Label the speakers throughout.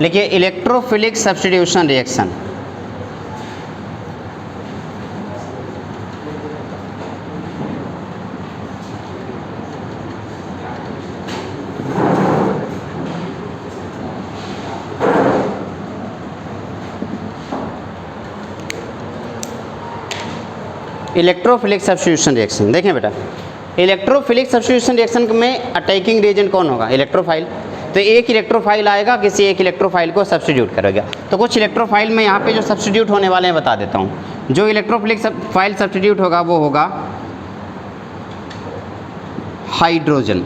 Speaker 1: लिखिए electrophilic substitution reaction. Electrophilic substitution reaction देखें बेटा, इलेक्ट्रोफिलिक सब्स्टिट्यूशन रिएक्शन में अटैकिंग रिएजेंट कौन होगा? इलेक्ट्रोफाइल। तो एक इलेक्ट्रोफाइल आएगा, किसी एक इलेक्ट्रोफाइल को सब्स्टिट्यूट करेगा। तो कुछ इलेक्ट्रोफाइल में यहाँ पे जो सब्स्टिट्यूट होने वाले हैं बता देता हूँ। जो इलेक्ट्रोफिलिक फाइल सब्स्टिट्यूट होगा वो होगा हाइड्रोजन,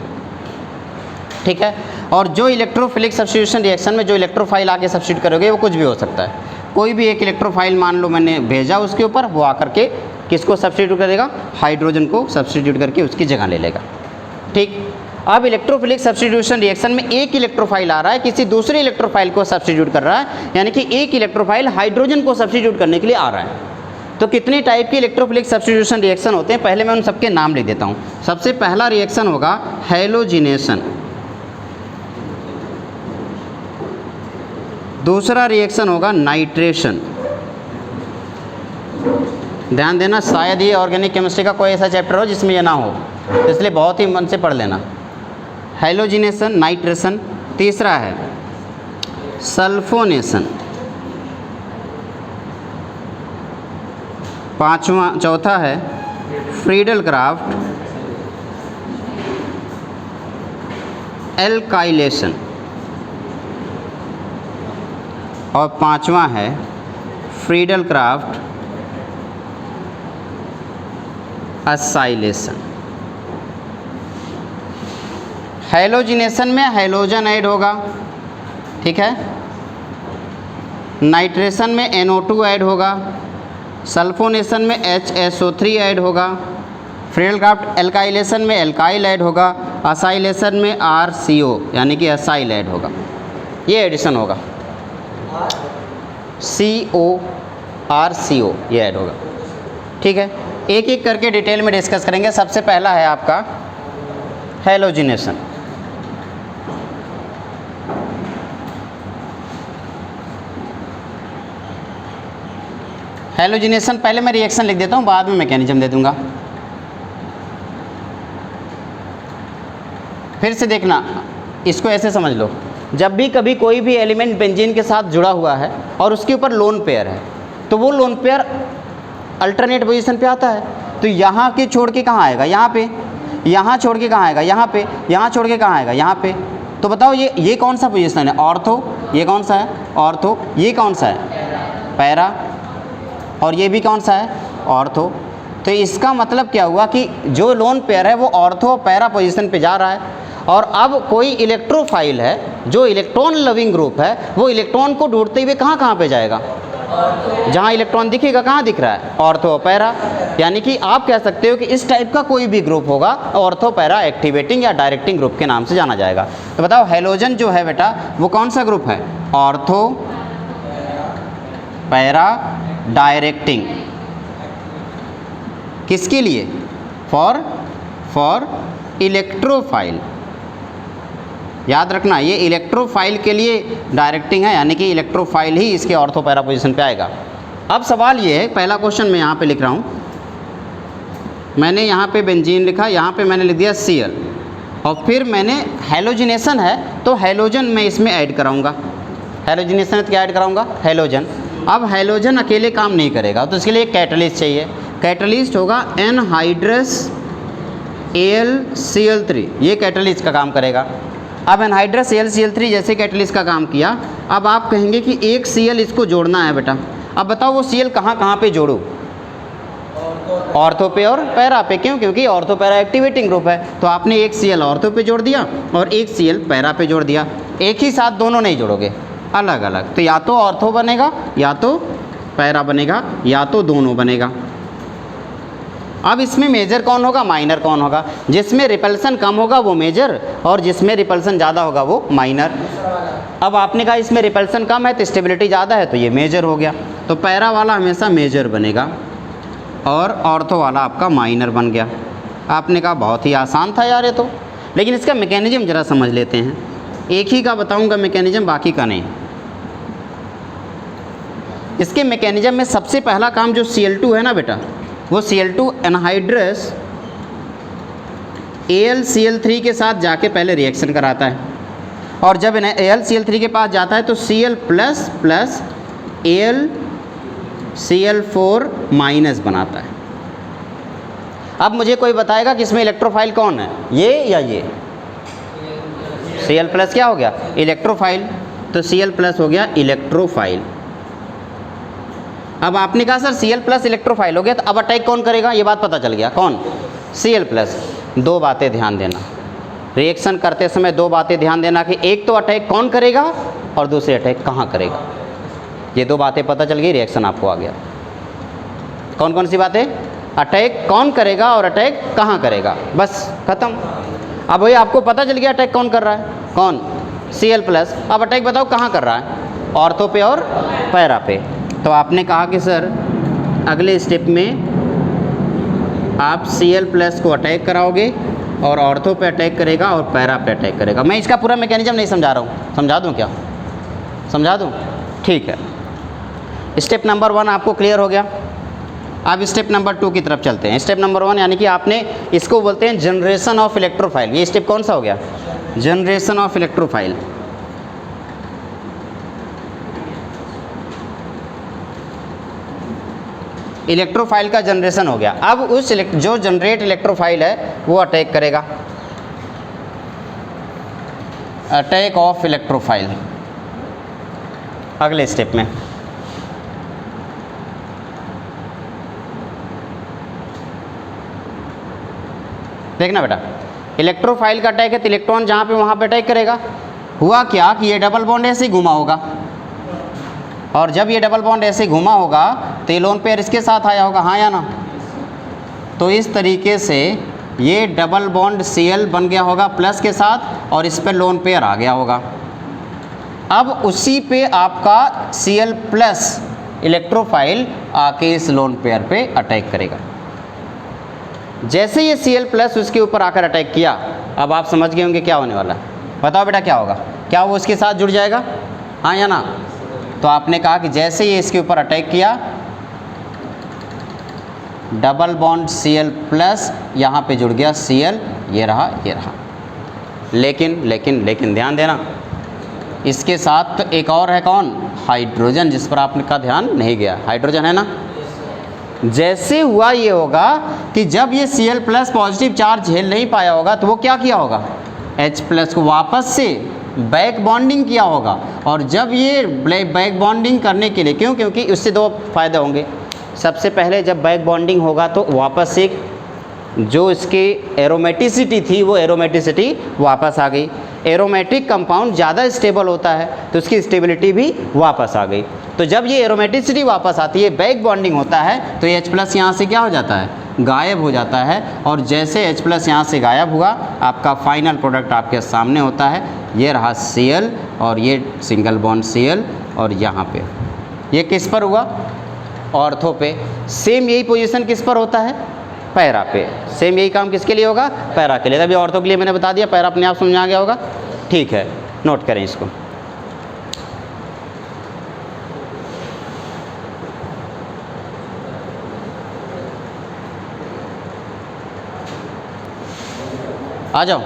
Speaker 1: ठीक है। और जो इलेक्ट्रोफिलिक सब्स्टिट्यूशन रिएक्शन में जो इलेक्ट्रोफाइल आके सब्स्टिट्यूट करोगे वो कुछ भी हो सकता है। कोई भी एक इलेक्ट्रोफाइल मान लो मैंने भेजा उसके ऊपर, वो आकर के किसको सब्स्टिट्यूट करेगा? हाइड्रोजन को सब्स्टिट्यूट करके उसकी जगह ले लेगा, ठीक। अब इलेक्ट्रोफिलिक सब्स्टिट्यूशन रिएक्शन में एक इलेक्ट्रोफाइल आ रहा है, किसी दूसरे इलेक्ट्रोफाइल को सब्स्टिट्यूट कर रहा है, यानी कि एक इलेक्ट्रोफाइल हाइड्रोजन को सब्स्टिट्यूट करने के लिए आ रहा है। तो कितने टाइप के इलेक्ट्रोफिलिक सब्स्टिट्यूशन रिएक्शन होते हैं, पहले मैं उन सबके नाम लिख देता हूँ। सबसे पहला रिएक्शन होगा हैलोजिनेशन, दूसरा रिएक्शन होगा नाइट्रेशन। ध्यान देना, शायद ये ऑर्गेनिक केमिस्ट्री का कोई ऐसा चैप्टर हो जिसमें ये ना हो, तो इसलिए बहुत ही मन से पढ़ लेना। Halogenation, nitration. तीसरा है सल्फोनेशन। चौथा है फ्रीडल-क्राफ्ट एल्काइलेशन। और पांचवा है फ्रीडल-क्राफ्ट असाइलेशन। हैलोजिनेशन में हैलोजन ऐड होगा, ठीक है। नाइट्रेशन में NO2 ऐड होगा, सल्फोनेशन में HSO3 ऐड होगा, फ्रीडल-क्राफ्ट एल्काइलेशन में एल्काइल ऐड होगा, असाइलेशन में RCO यानी कि असाइल ऐड होगा। ये एडिशन होगा, RCO ये ऐड होगा, ठीक है। एक एक करके डिटेल में डिस्कस करेंगे। सबसे पहला है आपका हैलोजिनेशन। हैलोजिनेशन पहले मैं रिएक्शन लिख देता हूँ, बाद में मैकेनिज्म दे दूंगा। फिर से देखना, इसको ऐसे समझ लो, जब भी कभी कोई भी एलिमेंट बेंजीन के साथ जुड़ा हुआ है और उसके ऊपर लोन पेयर है, तो वो लोन पेयर अल्टरनेट पोजीशन पे आता है। तो यहाँ के छोड़ के कहाँ आएगा? यहाँ पे। यहाँ छोड़ के कहाँ आएगा? यहाँ पे। यहाँ छोड़ के कहाँ आएगा? यहाँ पे। तो बताओ ये कौन सा पोजीशन है? ऑर्थो। ये कौन सा है? ऑर्थो। ये कौन सा है? पैरा। और ये भी कौन सा है? ऑर्थो। तो इसका मतलब क्या हुआ कि जो लोन पेयर है वो ऑर्थो पैरा पोजीशन पे जा रहा है। और अब कोई इलेक्ट्रोफाइल है जो इलेक्ट्रॉन लविंग ग्रुप है, वो इलेक्ट्रॉन को ढूंढते हुए कहाँ कहाँ पे जाएगा? जहाँ इलेक्ट्रॉन दिखेगा, कहाँ दिख रहा है? Ortho para. यानी कि आप कह सकते हो कि इस टाइप का कोई भी ग्रुप होगा ऑर्थो पैरा एक्टिवेटिंग या डायरेक्टिंग ग्रुप के नाम से जाना जाएगा। तो बताओ हैलोजन जो है बेटा वो कौन सा ग्रुप है? Ortho para directing. किसके लिए? For electrophile. याद रखना, ये इलेक्ट्रोफाइल के लिए डायरेक्टिंग है, यानी कि इलेक्ट्रोफाइल ही इसके ऑर्थो पैरा पोजीशन पे आएगा। अब सवाल ये है, पहला क्वेश्चन मैं यहाँ पे लिख रहा हूँ, मैंने यहाँ पे बेंजीन लिखा, यहाँ पे मैंने लिख दिया Cl, और फिर मैंने हैलोजिनेशन है तो हैलोजन मैं इसमें ऐड कराऊँगा। हैलोजिनेशन क्या ऐड कराऊँगा? हैलोजन। अब हैलोजन अकेले काम नहीं करेगा, तो इसके लिए एक कैटलिस्ट चाहिए। कैटलिस्ट होगा एनहाइड्रस AlCl3, ये कैटलिस्ट का काम करेगा। अब एनहाइड्रस AlCl3 जैसे कैटलिस्ट का काम किया, अब आप कहेंगे कि एक Cl इसको जोड़ना है बेटा। अब बताओ वो Cl कहाँ कहाँ पे जोड़ूँ? ऑर्थो पे और पैरा पे। क्यों? क्योंकि ऑर्थो पैरा एक्टिवेटिंग ग्रुप है। तो आपने एक Cl ऑर्थो पे जोड़ दिया और एक Cl पैरा पे जोड़ दिया। एक ही साथ दोनों नहीं जोड़ोगे, अलग अलग। तो या तो ऑर्थो बनेगा, या तो पैरा बनेगा, या तो दोनों बनेगा। अब इसमें मेजर कौन होगा, माइनर कौन होगा? जिसमें रिपल्सन कम होगा वो मेजर, और जिसमें रिपल्सन ज़्यादा होगा वो माइनर। अब आपने कहा इसमें रिपल्सन कम है तो स्टेबिलिटी ज़्यादा है, तो ये मेजर हो गया। तो पैरा वाला हमेशा मेजर बनेगा और ऑर्थो वाला आपका माइनर बन गया। आपने कहा बहुत ही आसान था यार ये तो, लेकिन इसका मैकेनिज्म ज़रा समझ लेते हैं। एक ही का बताऊंगा मैकेनिज्म, बाकी का नहीं। इसके मैकेनिज्म में सबसे पहला काम जो Cl2 है ना बेटा, वो Cl2 एनहाइड्रस AlCl3 के साथ जाके पहले रिएक्शन कराता है, और जब AlCl3 के पास जाता है तो Cl plus plus AlCl4 minus बनाता है। अब मुझे कोई बताएगा कि इसमें इलेक्ट्रोफाइल कौन है, ये या ये? Cl प्लस क्या हो गया? इलेक्ट्रोफाइल। तो Cl प्लस हो गया इलेक्ट्रोफाइल। अब आपने कहा सर Cl प्लस इलेक्ट्रोफाइल हो गया, तो अब अटैक कौन करेगा, ये बात पता चल गया, कौन? Cl plus. दो बातें ध्यान देना, रिएक्शन करते समय दो बातें ध्यान देना कि एक तो अटैक कौन करेगा और दूसरी अटैक कहाँ करेगा। ये दो बातें पता चल गई, रिएक्शन आपको आ गया। कौन कौन सी बातें? अटैक कौन करेगा और अटैक कहाँ करेगा, बस खत्म। अब भाई आपको पता चल गया अटैक कौन कर रहा है, कौन? Cl plus. अब अटैक बताओ कहाँ कर रहा है, ऑर्थो पे और पैरा पे। तो आपने कहा कि सर अगले स्टेप में आप Cl प्लस को अटैक कराओगे और ऑर्थो पे अटैक करेगा और पैरा पे अटैक करेगा। मैं इसका पूरा मैकेनिज्म नहीं समझा रहा हूँ, समझा दूँ क्या? समझा दूँ? ठीक है। स्टेप नंबर 1 आपको क्लियर हो गया। अब स्टेप नंबर 2 की तरफ चलते हैं। स्टेप नंबर 1 यानी कि आपने इसको बोलते हैं जनरेशन ऑफ इलेक्ट्रोफाइल। ये स्टेप कौन सा हो गया? Generation of electrophile. इलेक्ट्रोफाइल का जनरेशन हो गया। अब उस जो जनरेट इलेक्ट्रोफाइल है वो अटैक करेगा, अटैक ऑफ इलेक्ट्रोफाइल अगले स्टेप में। देखना बेटा, इलेक्ट्रोफाइल का अटैक है तो इलेक्ट्रॉन जहाँ पे वहाँ पे अटैक करेगा। हुआ क्या कि ये डबल बॉन्ड ऐसे ही घुमा होगा, और जब ये डबल बॉन्ड ऐसे घुमा होगा तो ये लोन पेयर इसके साथ आया होगा, हाँ या ना? तो इस तरीके से ये डबल बॉन्ड Cl बन गया होगा प्लस के साथ, और इस पर लोन पेयर आ गया होगा। अब उसी पे आपका Cl प्लस इलेक्ट्रोफाइल आके इस लोन पेयर पे अटैक करेगा। जैसे ये Cl प्लस उसके ऊपर आकर अटैक किया, अब आप समझ गए होंगे क्या होने वाला है। बताओ बेटा क्या होगा? क्या वो उसके साथ जुड़ जाएगा, हाँ या ना? तो आपने कहा कि जैसे ये इसके ऊपर अटैक किया, डबल बॉन्ड Cl प्लस यहाँ पे जुड़ गया Cl, ये रहा ये रहा। लेकिन लेकिन लेकिन ध्यान देना, इसके साथ तो एक और है, कौन? हाइड्रोजन, जिस पर आपका ध्यान नहीं गया। हाइड्रोजन है ना। जैसे हुआ ये होगा कि जब ये Cl प्लस पॉजिटिव चार्ज झेल नहीं पाया होगा तो वो क्या किया होगा? H प्लस को वापस से बैक बॉन्डिंग किया होगा। और जब ये बैक बॉन्डिंग करने के लिए, क्योंकि उससे दो फ़ायदे होंगे। सबसे पहले जब बैक बॉन्डिंग होगा तो वापस से जो इसकी एरोमेटिसिटी थी वो एरोमेटिसिटी वापस आ गई। एरोमेटिक कंपाउंड ज़्यादा स्टेबल होता है तो उसकी स्टेबिलिटी भी वापस आ गई। तो जब ये एरोमेटिसिटी वापस आती है, बैक बॉन्डिंग होता है, तो H प्लस यहाँ से क्या हो जाता है? गायब हो जाता है। और जैसे H प्लस यहाँ से गायब हुआ, आपका फाइनल प्रोडक्ट आपके सामने होता है। ये रहा Cl और ये सिंगल बॉन्ड Cl, और यहाँ पे ये किस पर हुआ? ऑर्थो पे। सेम यही पोजीशन किस पर होता है? पैरा पे। सेम यही काम किसके लिए होगा? पैरा के लिए। अभी ऑर्थो के लिए मैंने बता दिया, पैरा अपने आप समझ आ गया होगा। ठीक है, नोट करें इसको। आ जाओ।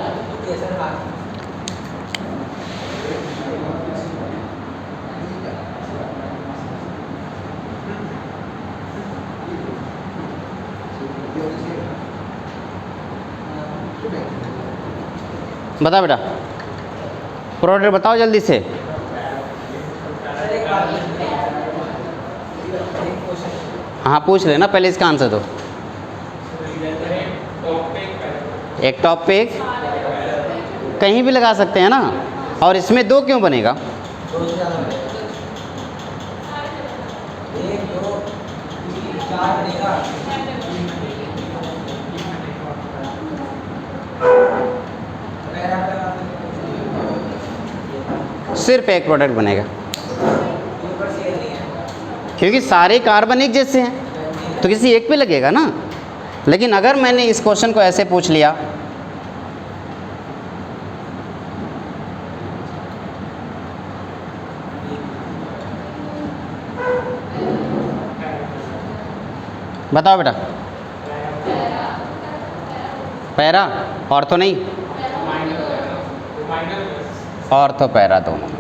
Speaker 1: बता बेटा, प्रोडक्ट बताओ जल्दी से। हाँ पूछ लेना पहले इसका आंसर दो। एक टॉप पे एक, कहीं भी लगा सकते हैं ना। और इसमें दो क्यों बनेगा? सिर्फ एक प्रोडक्ट बनेगा, क्योंकि सारे कार्बन एक जैसे हैं तो किसी एक पे लगेगा ना। लेकिन अगर मैंने इस क्वेश्चन को ऐसे पूछ लिया, बताओ बेटा। पैरा, ऑर्थो नहीं, ऑर्थो पैरा दोनों में।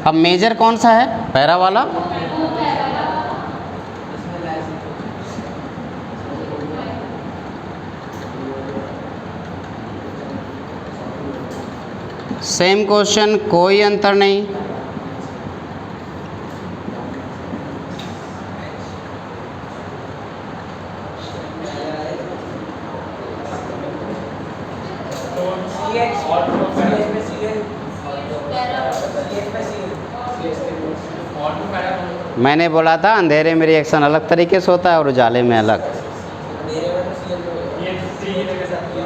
Speaker 1: अब मेजर कौन सा है? पैरा वाला। सेम क्वेश्चन, कोई अंतर नहीं। मैंने बोला था अंधेरे में रिएक्शन अलग तरीके से होता है और उजाले में अलग।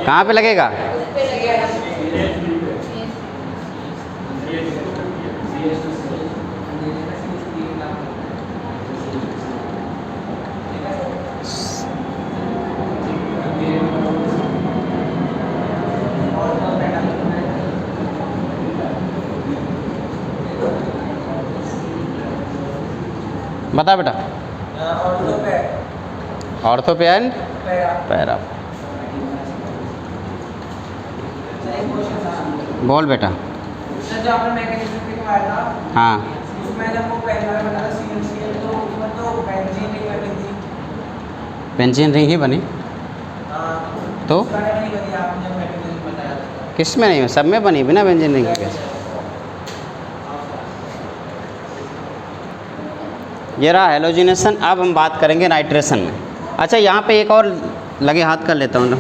Speaker 1: कहाँ पे लगेगा? बता बेटा। ऑर्थो पे एंड पैरा। बोल बेटा।
Speaker 2: जो आपने मैकेनिज्म दिखाया था,
Speaker 1: हाँ,
Speaker 2: उसमें जब वो पहले वाला बना था CNCl, तो उसमें तो बेंजीन नहीं बनी थी।
Speaker 1: बेंजीन रिंग ही बनी। तो
Speaker 2: उसका नहीं बनी, आपने जब मैकेनिज्म बताया था।
Speaker 1: किस में नहीं, सब में बनी बिना बेंजीन रिंग के। ये रहा हेलोजिनेशन। अब हम बात करेंगे नाइट्रेशन में। अच्छा, यहाँ पे एक और लगे हाथ कर लेता हूँ ना।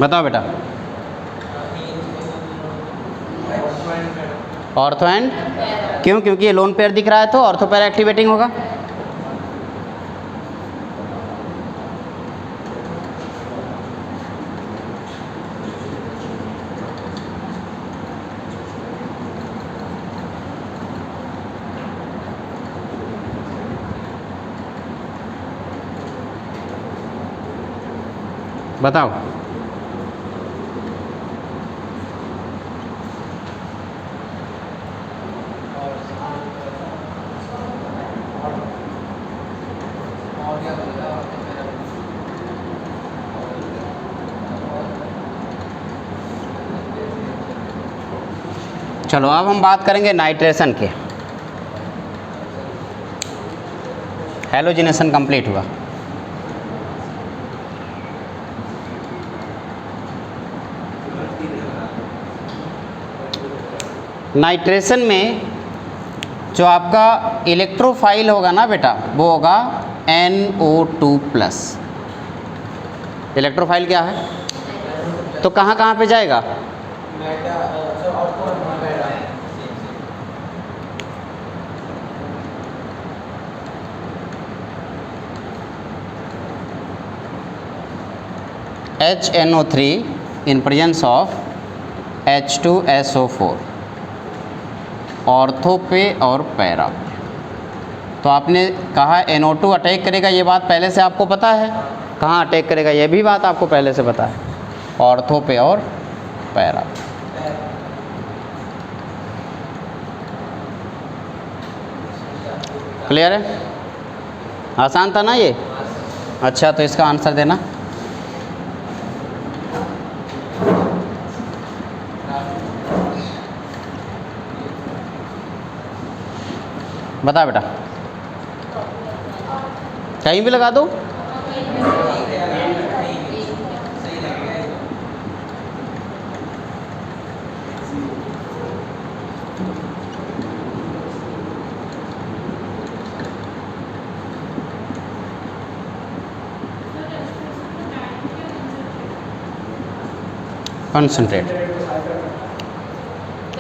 Speaker 1: बताओ बेटा। ऑर्थो एंड, क्यों? क्योंकि ये लोन पेयर दिख रहा है तो ऑर्थो पेयर एक्टिवेटिंग होगा। बताओ। चलो अब हम बात करेंगे नाइट्रेशन के। हेलोजिनेशन कंप्लीट हुआ। नाइट्रेशन में जो आपका इलेक्ट्रोफाइल होगा ना बेटा, वो होगा NO2+। इलेक्ट्रोफाइल क्या है? तो कहाँ कहाँ पे जाएगा? HNO3 in presence of H2SO4, ortho पे और पैरा। तो आपने कहा NO2 अटैक करेगा, ये बात पहले से आपको पता है। कहाँ अटैक करेगा ये भी बात आपको पहले से पता है, ऑर्थो पे और पैरा। क्लियर है? आसान था ना ये? अच्छा, तो इसका आंसर देना। बता बेटा। कहीं भी लगा दो।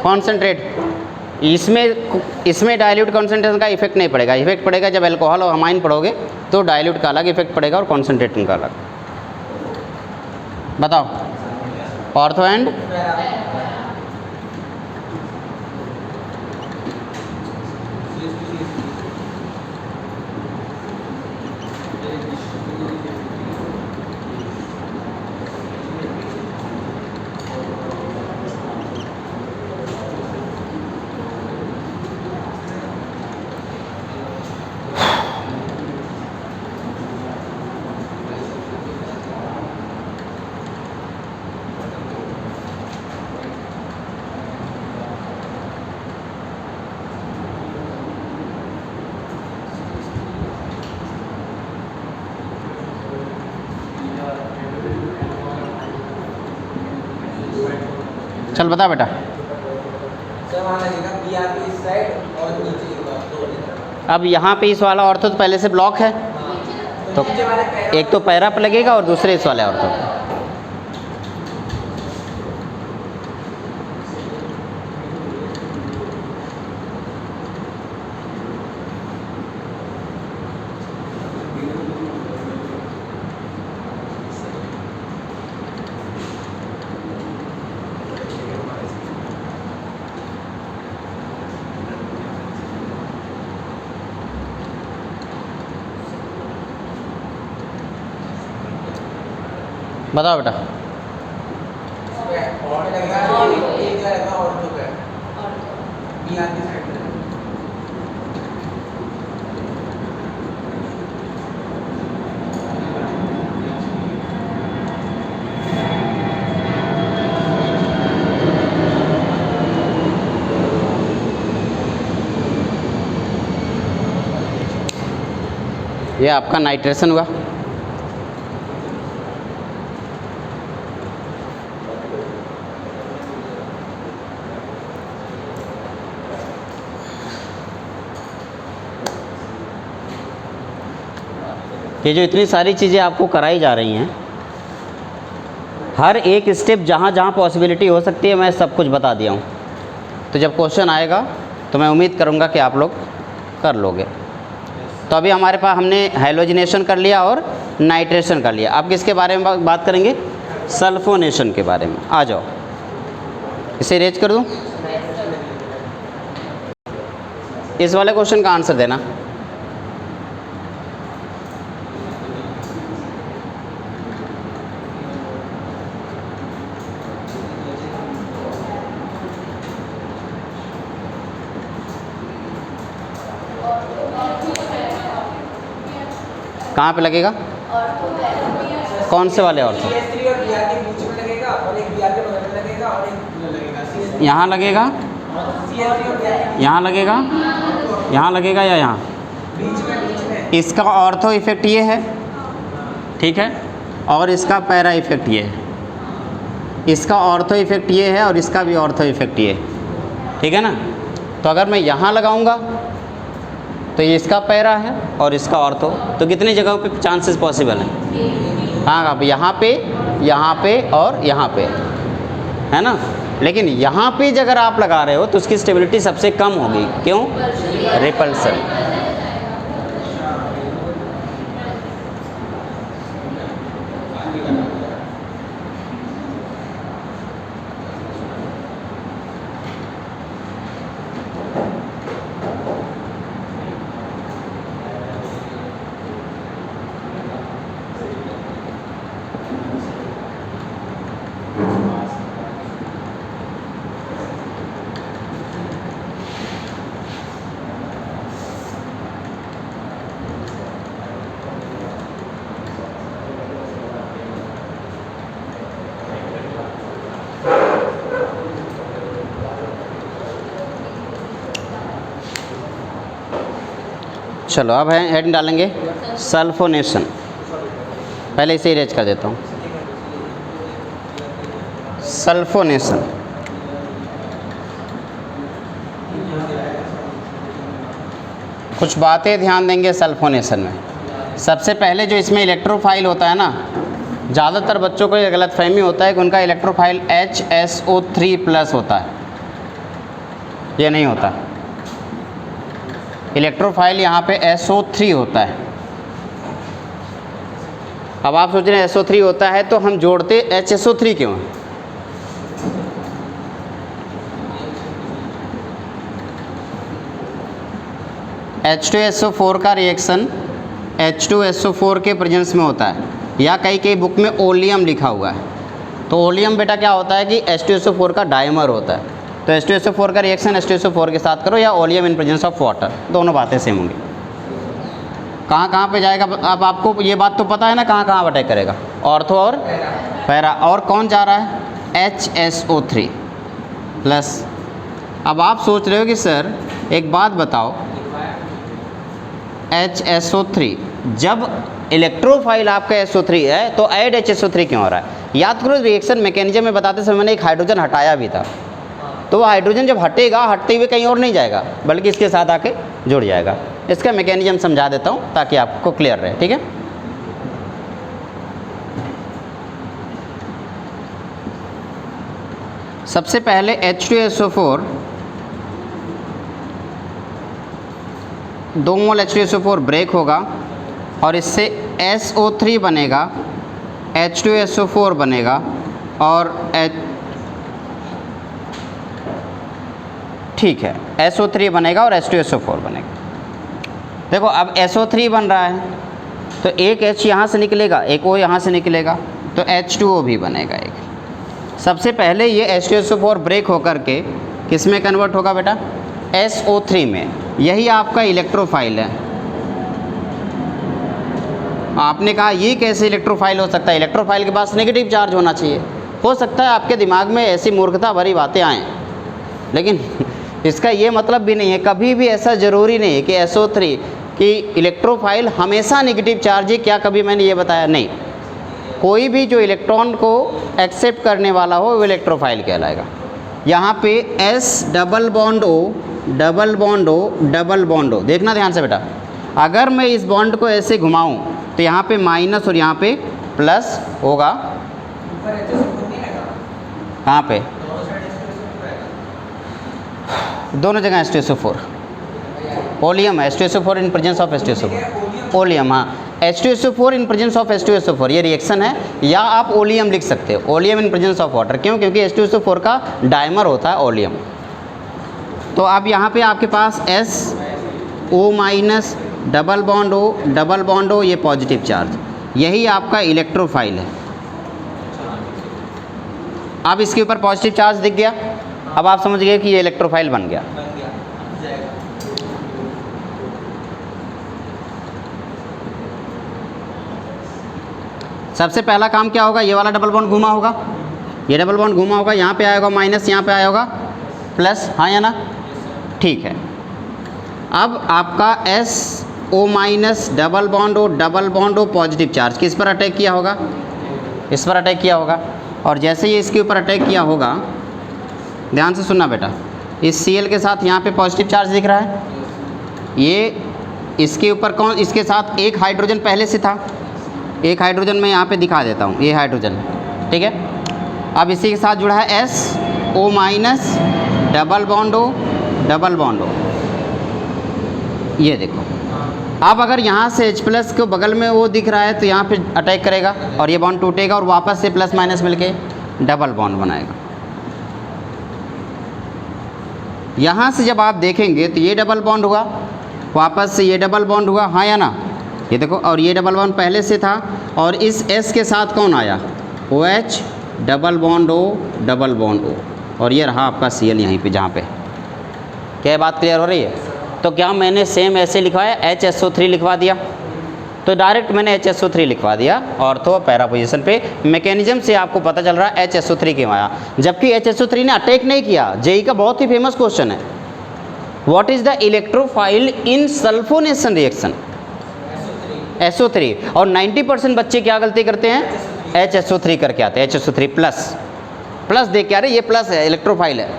Speaker 1: कॉन्सेंट्रेट इसमें डाइल्यूट कॉन्सेंट्रेशन का इफेक्ट नहीं पड़ेगा। इफेक्ट पड़ेगा जब अल्कोहल और अमाइन पढ़ोगे तो डाइल्यूट का अलग इफेक्ट पड़ेगा और कॉन्सेंट्रेटिंग का अलग। बताओ। ऑर्थो एंड चल बता बेटा।
Speaker 2: सर वहाँ लगेगा बी आर पी इस साइड और नीचे दो।
Speaker 1: अब यहाँ पे इस वाला ऑर्थो तो पहले से ब्लॉक है, तो
Speaker 2: नीचे वाले पैरा
Speaker 1: एक तो पैरा पे लगेगा और दूसरे इस वाले ऑर्थो पे। बताओ बेटा।
Speaker 2: और लगेगा एक लगेगा और दो पे बी आर पी साइड पे।
Speaker 1: ये आपका नाइट्रेशन हुआ। ये जो इतनी सारी चीज़ें आपको कराई जा रही हैं, हर एक स्टेप जहाँ जहाँ पॉसिबिलिटी हो सकती है मैं सब कुछ बता दिया हूँ। तो जब क्वेश्चन आएगा तो मैं उम्मीद करूँगा कि आप लोग कर लोगे। तो अभी हमारे पास हमने हैलोजिनेशन कर लिया और नाइट्रेशन कर लिया। अब किसके बारे में बात करेंगे? सल्फोनेशन के बारे में। आ जाओ, इसे रेज कर दूँ। इस वाले क्वेश्चन का आंसर देना। कहाँ पे लगेगा? कौन से वाले ऑर्थो?
Speaker 2: CS3 और BR के बीच में लगेगा और एक BR के बगल में लगेगा और एक लगेगा CS3
Speaker 1: यहाँ लगेगा,
Speaker 2: और BR
Speaker 1: यहाँ लगेगा, यहाँ लगेगा या यहाँ?
Speaker 2: बीच में
Speaker 1: इसका ऑर्थो इफेक्ट ये है, ठीक है, और इसका पैरा इफेक्ट ये है। इसका ऑर्थो इफेक्ट ये है और इसका भी ऑर्थो इफेक्ट ये है, ठीक है ना। तो अगर मैं यहाँ लगाऊंगा तो ये इसका पैरा है और इसका ऑर्थो, तो कितनी जगहों पे चांसेस पॉसिबल हैं? हाँ, आप यहाँ पे और यहाँ पे, है ना। लेकिन यहाँ पे अगर आप लगा रहे हो तो उसकी स्टेबिलिटी सबसे कम होगी। क्यों? रिपल्सन। चलो अब हेडिंग डालेंगे सल्फोनेशन। पहले इसे इरेज कर देता हूँ। सल्फोनेशन, कुछ बातें ध्यान देंगे सल्फोनेशन में। सबसे पहले जो इसमें इलेक्ट्रोफाइल होता है ना, ज़्यादातर बच्चों को ये गलतफहमी होता है कि उनका इलेक्ट्रोफाइल HSO3+ होता है। ये नहीं होता। इलेक्ट्रोफाइल यहाँ पे SO3 होता है। अब आप सोच रहे हैं SO3 होता है तो हम जोड़ते HSO3 क्यों? H2SO4 का रिएक्शन H2SO4 के प्रेजेंस में होता है, या कई बुक में ओलियम लिखा हुआ है। तो ओलियम बेटा क्या होता है कि H2SO4 का डायमर होता है। तो H2SO4 का रिएक्शन H2SO4 के साथ करो, या oleum in presence of water, दोनों बातें सेम होंगी। कहाँ पे जाएगा? अब आपको ये बात तो पता है ना, कहाँ अटैक करेगा? ऑर्थो और पैरा। और कौन जा रहा है? HSO3+। अब आप सोच रहे हो कि सर एक बात बताओ, HSO3 जब इलेक्ट्रोफाइल आपका SO3 है तो ऐड HSO3 क्यों हो रहा है? याद करो रिएक्शन मैकेनिज्म में बताते समय मैंने एक हाइड्रोजन हटाया भी था, तो वो हाइड्रोजन जब हटेगा हटते हुए कहीं और नहीं जाएगा बल्कि इसके साथ आके जुड़ जाएगा। इसका मैकेनिज्म समझा देता हूँ ताकि आपको क्लियर रहे, ठीक है। सबसे पहले H2SO4 2 मोल H2SO4 ब्रेक होगा और इससे SO3 बनेगा, H2SO4 बनेगा और ठीक है SO3 बनेगा और H2SO4 बनेगा। देखो अब SO3 बन रहा है तो एक H यहाँ से निकलेगा, एक O यहाँ से निकलेगा, तो H2O भी बनेगा एक। सबसे पहले ये H2SO4 ब्रेक होकर के किस में कन्वर्ट होगा बेटा? SO3 में। यही आपका इलेक्ट्रोफाइल है। आपने कहा ये कैसे इलेक्ट्रोफाइल हो सकता है? इलेक्ट्रोफाइल के पास नेगेटिव चार्ज होना चाहिए। हो सकता है आपके दिमाग में ऐसी मूर्खता भरी बातें आएँ, लेकिन इसका ये मतलब भी नहीं है, कभी भी ऐसा ज़रूरी नहीं है कि SO3 की इलेक्ट्रोफाइल हमेशा नेगेटिव चार्ज है। क्या कभी मैंने ये बताया? नहीं। कोई भी जो इलेक्ट्रॉन को एक्सेप्ट करने वाला हो वो इलेक्ट्रोफाइल कहलाएगा। यहाँ पे S double bond O double bond O double bond O, देखना ध्यान से बेटा, अगर मैं इस बॉन्ड को ऐसे घुमाऊँ तो यहाँ पे माइनस और यहाँ पे प्लस होगा। कहाँ पे? दोनों जगह H2SO4 ओलियम है। H2SO4 in presence of H2SO4 oleum, हाँ H2SO4 in presence of H2SO4 ये रिएक्शन है, या आप ओलियम लिख सकते हो, oleum in presence of water. क्यों? क्योंकि H2SO4 का डायमर होता है ओलियम। तो अब यहाँ पे आपके पास SO minus double bond O double bond O, ये पॉजिटिव चार्ज, यही आपका इलेक्ट्रोफाइल है। अब इसके ऊपर पॉजिटिव चार्ज दिख गया, अब आप समझ गए कि ये इलेक्ट्रोफाइल बन गया। सबसे पहला काम क्या होगा? ये वाला डबल बॉन्ड घुमा होगा, ये डबल बॉन्ड घुमा होगा, यहाँ पे आया होगा माइनस, यहाँ पे आया होगा प्लस, हाँ या ना? ठीक है। अब आपका SO minus double bond O double bond O positive charge किस पर अटैक किया होगा? इस पर अटैक किया होगा। और जैसे ही इसके ऊपर अटैक किया होगा, ध्यान से सुनना बेटा, इस Cl के साथ यहाँ पे पॉजिटिव चार्ज दिख रहा है, ये इसके ऊपर कौन, इसके साथ एक हाइड्रोजन पहले से था, एक हाइड्रोजन मैं यहाँ पे दिखा देता हूँ, ये हाइड्रोजन, ठीक है। अब इसी के साथ जुड़ा है SO minus double bond O double bond O, ये देखो। अब अगर यहाँ से H प्लस को बगल में वो दिख रहा है तो यहाँ पे अटैक करेगा और ये बॉन्ड टूटेगा और वापस से प्लस माइनस मिलके डबल बॉन्ड बनाएगा। यहाँ से जब आप देखेंगे तो ये डबल बॉन्ड हुआ, वापस से ये डबल बॉन्ड हुआ, हाँ या ना? ये देखो, और ये डबल बॉन्ड पहले से था, और इस S के साथ कौन आया? OH double bond O double bond O, और ये रहा आपका Cl यहीं पे, जहाँ पे। क्या बात क्लियर हो रही है? तो क्या मैंने सेम ऐसे लिखवाया, HSO3 लिखवा दिया, तो डायरेक्ट मैंने HSO3 लिखवा दिया ऑर्थो पैरा पोजीशन पे। मैकेनिज्म से आपको पता चल रहा है HSO3 क्यों आया, जबकि HSO3 ने अटैक नहीं किया। जेई का बहुत ही फेमस क्वेश्चन है, what is the electrophile in sulphonation reaction? SO3। और 90% बच्चे क्या गलती करते हैं? HSO3 करके आते हैं, HSO3 प्लस, प्लस देख के आ रहे, ये प्लस है, इलेक्ट्रोफाइल है।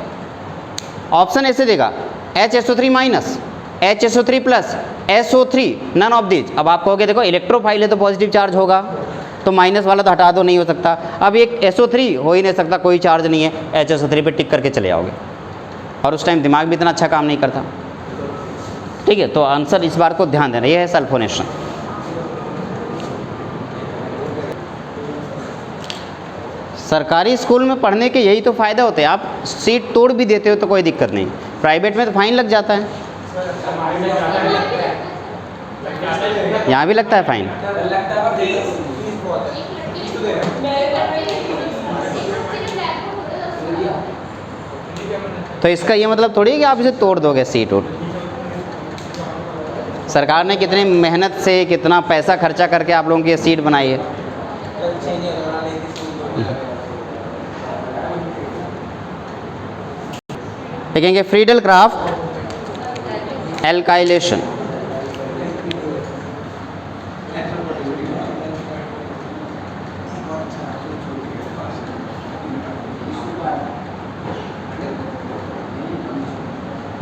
Speaker 1: ऑप्शन ऐसे देगा HSO3 minus, HSO3 plus, SO3, none of these. अब आप कहोगे देखो इलेक्ट्रोफाइल है तो पॉजिटिव चार्ज होगा, तो माइनस वाला तो हटा दो, नहीं हो सकता। अब एक SO3 हो ही नहीं सकता, कोई चार्ज नहीं है, HSO3 पे टिक करके चले जाओगे, और उस टाइम दिमाग भी इतना अच्छा काम नहीं करता। ठीक है, तो आंसर इस बार को ध्यान देना, ये है सल्फोनेशन। सरकारी स्कूल में पढ़ने के यही तो फ़ायदे होते हैं, आप सीट तोड़ भी देते हो तो कोई दिक्कत नहीं, प्राइवेट में तो फाइन लग जाता है। यहाँ भी लगता है फाइन? तो इसका ये मतलब थोड़ी है कि आप इसे तोड़ दोगे सीट उट। सरकार ने कितनी मेहनत से, कितना पैसा खर्चा करके आप लोगों की ये सीट बनाई है। देखेंगे फ्रीडल क्राफ्ट एल्काइलेशन।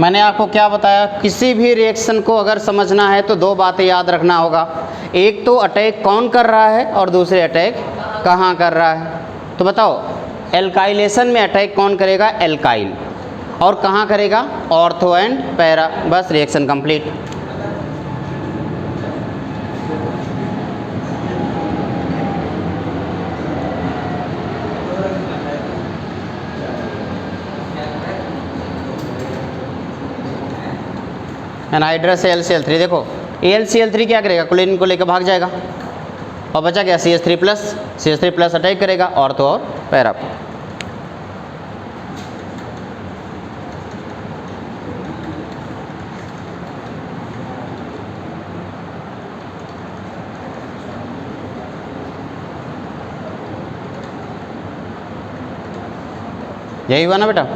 Speaker 1: मैंने आपको क्या बताया, किसी भी रिएक्शन को अगर समझना है तो दो बातें याद रखना होगा। एक तो अटैक कौन कर रहा है और दूसरे अटैक कहाँ कर रहा है। तो बताओ, एल्काइलेशन में अटैक कौन करेगा? एल्काइल। और कहाँ करेगा? Ortho and para. बस रिएक्शन कंप्लीट। एनहाइड्रस AlCl3, देखो AlCl3 क्या करेगा? क्लोरीन को लेकर भाग जाएगा और बचा क्या? CH3+ अटैक करेगा ऑर्थो और पैरा को। यही हुआ ना बेटा?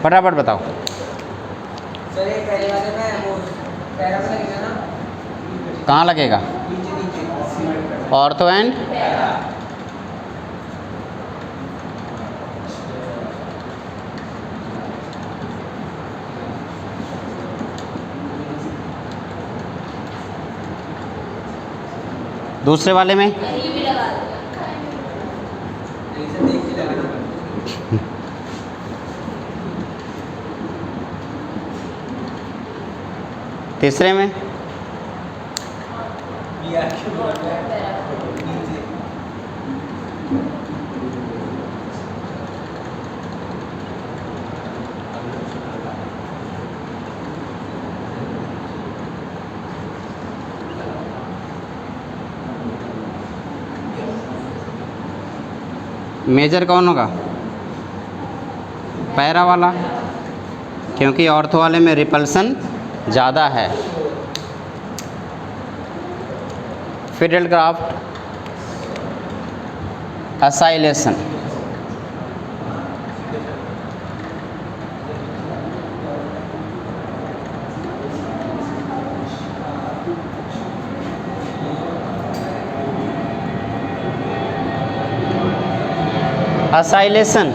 Speaker 1: फटाफट बताओ।
Speaker 2: सर ये पहले वाले में वो पैरा पे लगेगा ना?
Speaker 1: कहाँ लगेगा?
Speaker 2: नीचे नीचे
Speaker 1: ऑर्थो एंड दूसरे वाले में तीसरे में मेजर कौन होगा? पैरा वाला, क्योंकि ऑर्थो वाले में रिपल्सन ज़्यादा है। फिडेलक्राफ्ट असाइलेशन, असाइलेशन,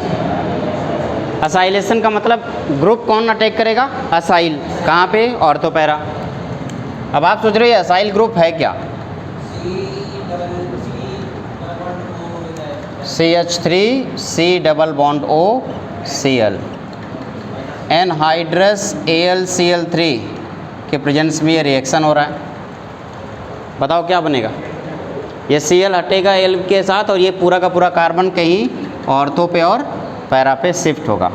Speaker 1: असाइलेशन का मतलब ग्रुप कौन अटैक करेगा? असाइल। कहाँ पे? Ortho para. अब आप सोच रहे हो ये असाइल ग्रुप है क्या? CH3 C≡COCl, एनहाइड्रस AlCl3 के प्रेजेंस में ये रिएक्शन हो रहा है। बताओ क्या बनेगा? ये Cl हटेगा L के साथ और ये पूरा का पूरा कार्बन कहीं ऑर्थो पे और पैरा पे शिफ्ट होगा।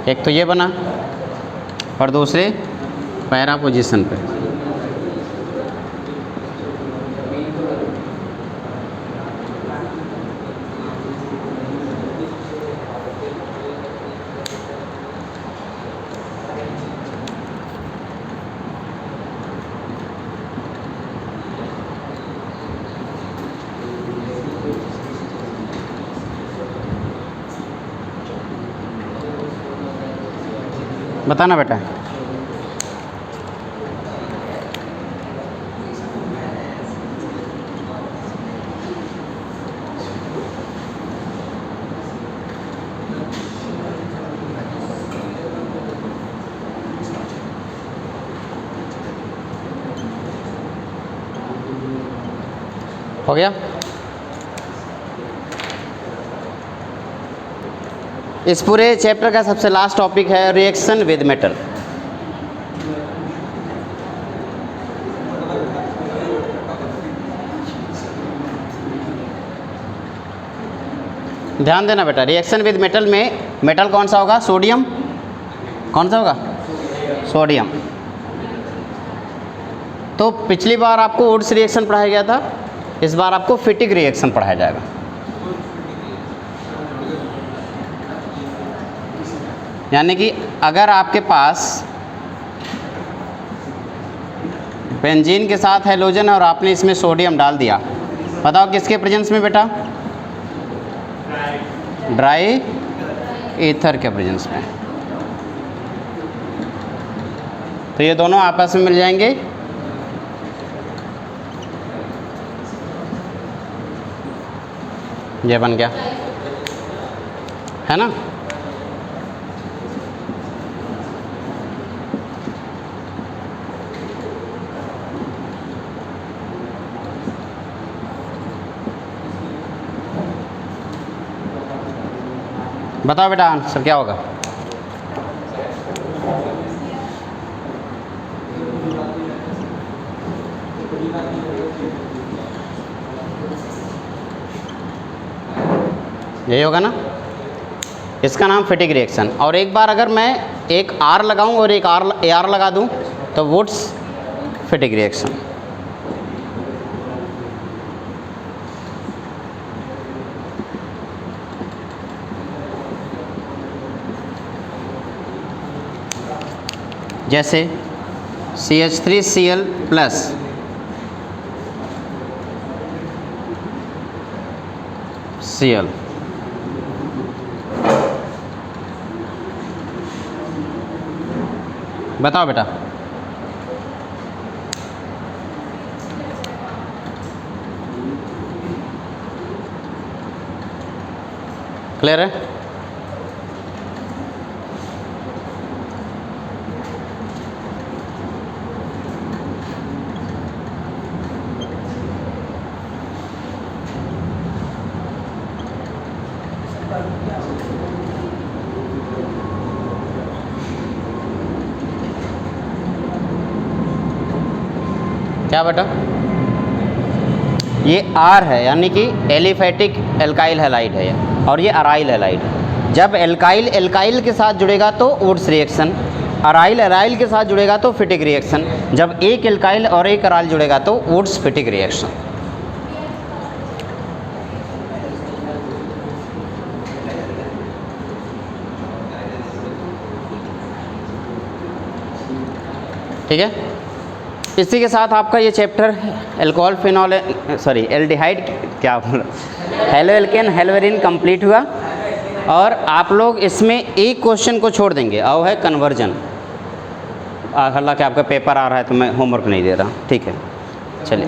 Speaker 1: एक तो ये बना और दूसरे पैरा पोजीशन पे। बताना बेटा। हो गया। इस पूरे चैप्टर का सबसे लास्ट टॉपिक है रिएक्शन विद मेटल। ध्यान देना बेटा, रिएक्शन विद मेटल में मेटल कौन सा होगा? सोडियम। कौन सा होगा? सोडियम। तो पिछली बार आपको वुड्स रिएक्शन पढ़ाया गया था, इस बार आपको फिटिक रिएक्शन पढ़ाया जाएगा। यानी कि अगर आपके पास बेंजीन के साथ हैलोजन और आपने इसमें सोडियम डाल दिया, बताओ किसके प्रेजेंस में बेटा? ड्राई ईथर के प्रेजेंस में। तो ये दोनों आपस में मिल जाएंगे, ये बन गया, है ना? बताओ बेटा आंसर क्या होगा? यही होगा ना? इसका नाम फिटिक रिएक्शन। और एक बार अगर मैं एक आर लगाऊं और एक आर लगा दूं तो वुड्स फिटिक रिएक्शन। जैसे CH3Cl प्लस Cl, बताओ बेटा। क्लियर है? क्या बेटा? ये R है, यानी कि एलिफेटिक एल्काइल हैलाइड है ये, और ये अराइल हैलाइड है। जब एल्काइल एल्काइल के साथ जुड़ेगा तो वुड्स रिएक्शन, अराइल अराइल के साथ जुड़ेगा तो फिटिक रिएक्शन। जब एक एल्काइल और एक अराइल जुड़ेगा तो वुड्स फिटिक रिएक्शन। ठीक है? इसी के साथ आपका ये चैप्टर एल्कोहल फिनॉल एल्डिहाइड क्या हेलो एल्केन हेलोवेरिन कंप्लीट हुआ। और आप लोग इसमें एक क्वेश्चन को छोड़ देंगे, और वो है कन्वर्जन। हालांकि आपका पेपर आ रहा है तो मैं होमवर्क नहीं दे रहा, ठीक है? चलिए।